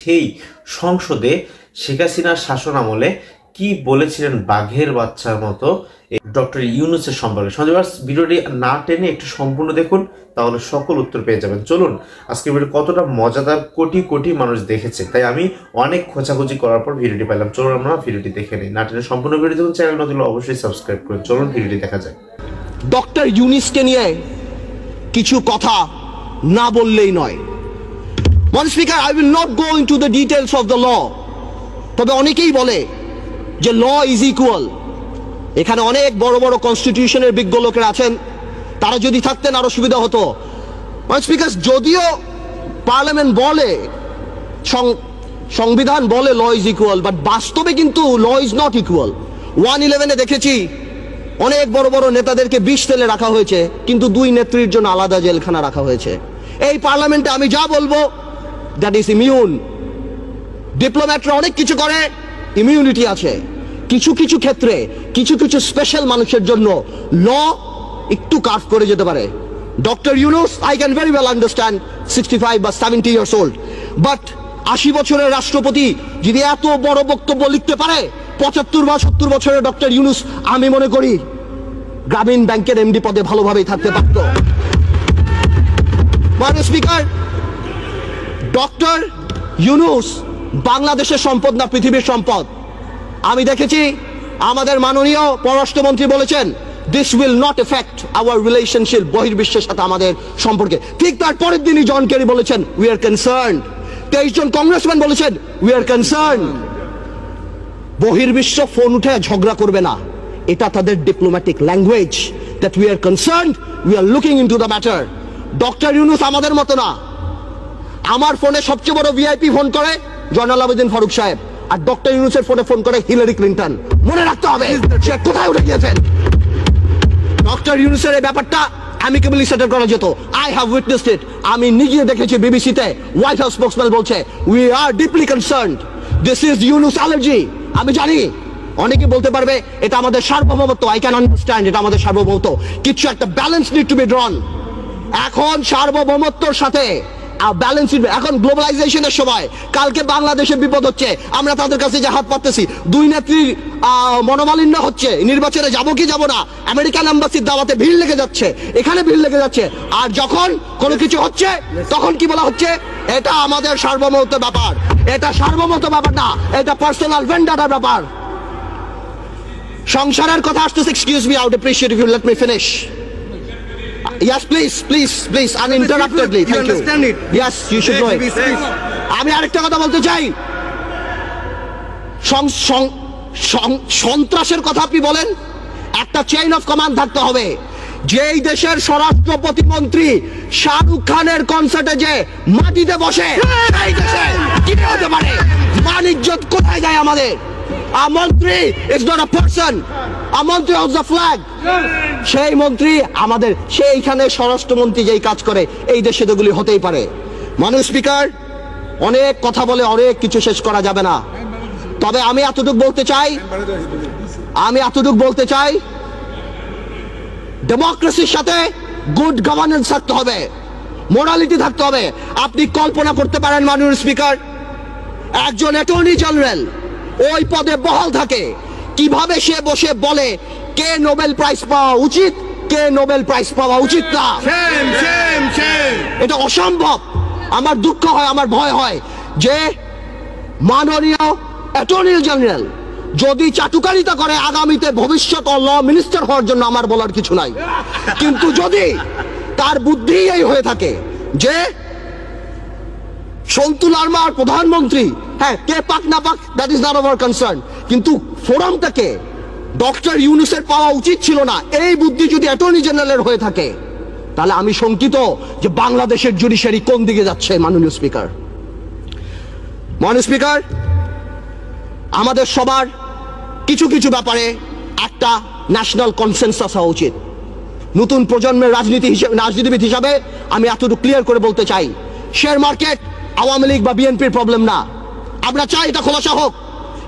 সেই সংসদে শেখ হাসিনার শাসন আমলে কি বলেছিলেন বাঘের বাচ্চার মতো ডক্টর ইউনূসের সম্পর্কে। সঞ্জয় ভিডিওটি না টেনে একটু সম্পূর্ণ দেখুন, তাহলে সকল উত্তর পেয়ে যাবেন। চলুন আজকে ভিডিও কতটা মজাদার, কোটি কোটি মানুষ দেখেছে, তাই আমি অনেক খোঁজাখুঁজি করার পর ভিডিওটি পেলাম। চলুন আমরা ভিডিওটি দেখে নিই। না টেনে সম্পূর্ণ ভিডিও দেখুন, চ্যানেল নতুন অবশ্যই সাবস্ক্রাইব করুন। চলুন ভিডিওটি দেখা যায়। ডক্টর ইউনূসকে নিয়ে কিছু কথা না বললেই নয়। Mr. Speaker, I will not go into the details of the law. তবে অনেকেই বলে যে ল ইজ ইকুয়াল। এখানে অনেক বড় বড় কনস্টিটিউশনের বিজ্ঞ লোকেরা আছেন, তারা যদি থাকতেন আরো সুবিধা হতো। Mr. Speaker, যদিও পার্লামেন্ট বলে, সংবিধান বলে ল ইজ ইকুয়াল, বাট বাস্তবে কিন্তু ল ইজ নট ইকুয়াল। 111-এ দেখেছি অনেক বড় বড় নেতাদেরকে 20 সেলে রাখা হয়েছে, কিন্তু 2 নেত্রীর জন্য আলাদা জেলখানা রাখা হয়েছে। এই পার্লামেন্টে আমি যা বলবো দ্যাট ইজ ইমিউন। ডিপ্লোম্যাটরা অনেক কিছু করে, ইমিউনিটি আছে। কিছু কিছু ক্ষেত্রে কিছু কিছু স্পেশাল মানুষের জন্য ল একটু কার্ভ করে যেতে পারে। Doctor Yunus, I can very well understand 65 বা 70 ইয়ার্স ওল্ড, বাট 80 বছরের রাষ্ট্রপতি যদি এত বড় বক্তব্য লিখতে পারে, 75 বা 70 বছরের ডক্টর ইউনূস আমি মনে করি গ্রামীণ ব্যাংকের এমডি পদে ভালোভাবেই থাকতে পারত। মাননীয় স্পিকার, ডক্টর ইউনূস বাংলাদেশের সম্পদ না পৃথিবীর সম্পদ। আমি দেখেছি আমাদের মাননীয় পররাষ্ট্রমন্ত্রী বলেছেন this will not effect our relationship, বহির্বিশ্বের সাথে আমাদের সম্পর্কে। ঠিক তার পরের দিনই জন কেরি বলেছেন উই আর কনসার্নড। 23 জন কংগ্রেসম্যান বলেছেন উই আর কনসার্নড। বহির্বিশ্ব ফোন উঠে ঝগড়া করবে না, এটা তাদের diplomatic language, that we are concerned, we are looking into the matter. Doctor Yunus আমাদের মতো না। আমার ফোনে সবচেয়ে বড় ভিআইপি ফোন করে জয়নাল আবেদিন ফারুক সাহেব, আর ডক্টর ইউনূসের ফোনে ফোন করে হিলারি ক্লিন্টন। মনে রাখতে হবে সে কোথায় উঠে গিয়েছেন। ডক্টর ইউনূসের এই ব্যাপারটা অ্যামিকেবলি সেটেল করা যেত। আই হ্যাভ উইটনেসড ইট। আমি নিজে দেখেছি বিবিসিতে হোয়াইট হাউস স্পোকসম্যান বলছে we are deeply concerned, this is Yunus allergy. আমি জানি অনেকে বলতে পারবে এটা আমাদের সার্বভৌমত্ব, আই ক্যান আন্ডারস্ট্যান্ড এটা আমাদের সার্বভৌমত্ব, কিছু একটা ব্যালেন্স নিড টু বি ড্রন। এখন সার্বভৌমত্বর সাথে ব্যালেন্স, এখন গ্লোবালাইজেশনের সময়, কালকে বাংলাদেশের বিপদ হচ্ছে, আমরা তাদের কাছে যে হাত পাততেছি, 2 নেত্রীর মনোমালিন্য হচ্ছে, নির্বাচনে যাবো কি যাবো না, আমেরিকান এম্বাসির দাওয়াতে ভিড় লেগে যাচ্ছে, এখানে ভিড় লেগে যাচ্ছে, আর যখন কোনো কিছু হচ্ছে তখন কি বলা হচ্ছে এটা আমাদের সার্বভৌমত্ব ব্যাপার। এটা সার্বভৌমত্ব ব্যাপার না, এটা পার্সোনাল ভেন্ডাটার ব্যাপার। সংসারের কথা আসতেছে, excuse me, I would appreciate if you let me finish. Yes, please, uninterruptedly. Thank you. Understand it? Yes, you should know it. আমি আরেকটা কথা বলতে চাই। সন্ত্রাসের কথা আপনি বলেন, একটা চেইন অফ কমান্ড থাকতে হবে। যেই দেশের স্বরাষ্ট্র প্রতিমন্ত্রী শাহরুখ খানের কনসার্টে যে মাটিতে বসে, সেই দেশে কি হতে পারে? মান ইজ্জত কোথায় যায় আমাদের? A মন্ত্রী is not a person. A মন্ত্রী of the flag. সেই মন্ত্রী আমাদের, সেইখানে স্বরাষ্ট্রমন্ত্রী যেই কাজ করে, এই দেশে এগুলি হতেই পারে। মাননীয় স্পিকার, অনেক কথা বলে অনেক কিছু শেষ করা যাবে না, তবে আমি এতটুকু বলতে চাই ডেমোক্রেসির সাথে গুড গভর্নেন্স থাকতে হবে, মোরালিটি থাকতে হবে। আপনি কল্পনা করতে পারেন মাননীয় স্পিকার, একজন অ্যাটর্নি জেনারেল ওই পদে বহাল থাকে, কিভাবে সে বসে বলে কে নোবেল প্রাইজ পাওয়া উচিত, কে নোবেল প্রাইজ পাওয়া উচিত না। এটা অসম্ভব। আমার দুঃখ হয়, আমার ভয় হয় যে মাননীয় অ্যাটর্নি জেনারেল যদি চাটুকারিতা করে আগামীতে ভবিষ্যৎ ল মিনিস্টার হওয়ার জন্য আমার বলার কিছু নাই, কিন্তু যদি তার বুদ্ধি এই হয়ে থাকে যে সন্তু লারমার প্রধানমন্ত্রী, হ্যাঁ, কে পাক না পাক that is not our concern, কিন্তু ফোরামটাকে ডক্টর ইউনূসের পাওয়া উচিত ছিল না, এই বুদ্ধি যদি অ্যাটর্নি জেনারেলের হয়ে থাকে, তাহলে আমি শঙ্কিত যে বাংলাদেশের জুডিশিয়ারি কোন দিকে যাচ্ছে। মাননীয় স্পিকার, আমাদের সবার কিছু কিছু ব্যাপারে একটা ন্যাশনাল কনসেনসাস হওয়া উচিত। নতুন প্রজন্মের রাজনীতিবিদ হিসাবে আমি এতটুকু ক্লিয়ার করে বলতে চাই, শেয়ার মার্কেট আওয়ামী লীগ বা বিএনপির প্রবলেম না। আমরা চাই এটা খোলাসা হোক।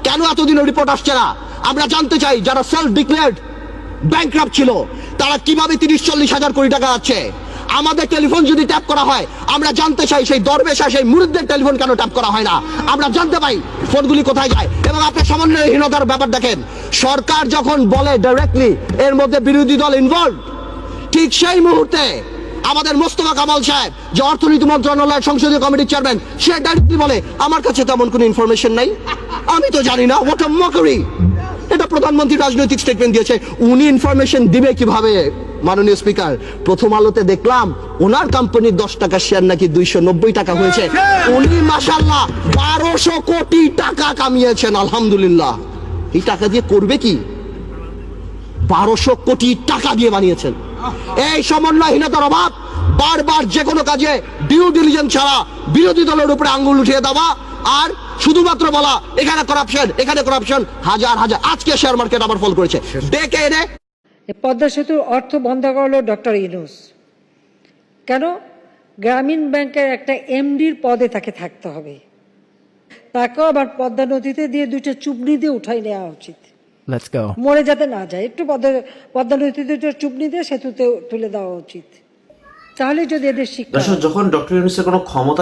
কেন এতদিনের রিপোর্ট আসছে না? আমরা জানতে চাই যারা সেলফ ডিক্লেয়ার্ড ব্যাংকরাপ্ট ছিল তারা কিভাবে 30-40 হাজার কোটি টাকা আছে। আমাদের টেলিফোন যদি ট্যাপ করা হয়, আমরা জানতে চাই সেই দরবেশ আর সেই মুরিদদের টেলিফোন কেন ট্যাপ করা হয় না, আমরা জানতে পাই ফোনগুলি কোথায় যায়। এবং আপনি সমন্বয়হীনতার ব্যাপার দেখেন, সরকার যখন বলে ডাইরেক্টলি এর মধ্যে বিরোধী দল ইনভলভ, ঠিক সেই মুহূর্তে আমাদের মোস্তফা কামাল সাহেব যে অর্থনীতি মন্ত্রণালয়ের সংসদীয় কমিটির চেয়ারম্যান, সে ডাইরেক্টলি বলে আমার কাছে তেমন কোনো ইনফরমেশন নাই, আমি তো জানি না। What a mockery! এটা প্রধানমন্ত্রী রাজনৈতিক স্টেটমেন্ট দিয়েছে, উনি ইনফরমেশন দিবে কিভাবে? মাননীয় স্পিকার, প্রথম আলোতে দেখলাম ওনার কোম্পানির 10 টাকা শেয়ার নাকি 290 টাকা হয়েছে। উনি মাশাআল্লাহ 1200 কোটি টাকা কামিয়েছেন, আলহামদুলিল্লাহ। এই টাকা দিয়ে করবে কি? 1200 কোটি টাকা দিয়ে বানিয়েছেন। এই সমন্বয়হীনতার অভাব, বারবার যে কোনো কাজে ডিউ ডিলিজেন্স ছাড়া বিরোধী দলের উপরে আঙ্গুল উঠিয়ে দেওয়া, আর শুধুমাত্র বলা এখানে করাপশন, এখানে করাপশন, হাজার হাজার। আজকে শেয়ার মার্কেট আবার ফল করেছে, ডেকে এনে পদ্মা সেতুর অর্থ বন্ধ করলো ডক্টর ইউনূস। কেন? গ্রামীণ ব্যাংকের একটা এমডির পদে তাকে থাকতে হবে, তাকেও আবার পদ্মা নদীতে দিয়ে 2টা চুবনি দিয়ে উঠাই নেওয়া উচিত। Let's go. মরে যাতে না যায়, একটু পদ্মা নদীতে 2টা চুবনি দিয়ে সেতুতে তুলে দেওয়া উচিত। তাহলে যদি এদের শিক্ষা দর্শক, যখন ডক্টর ইউনূসের কোনো ক্ষমতা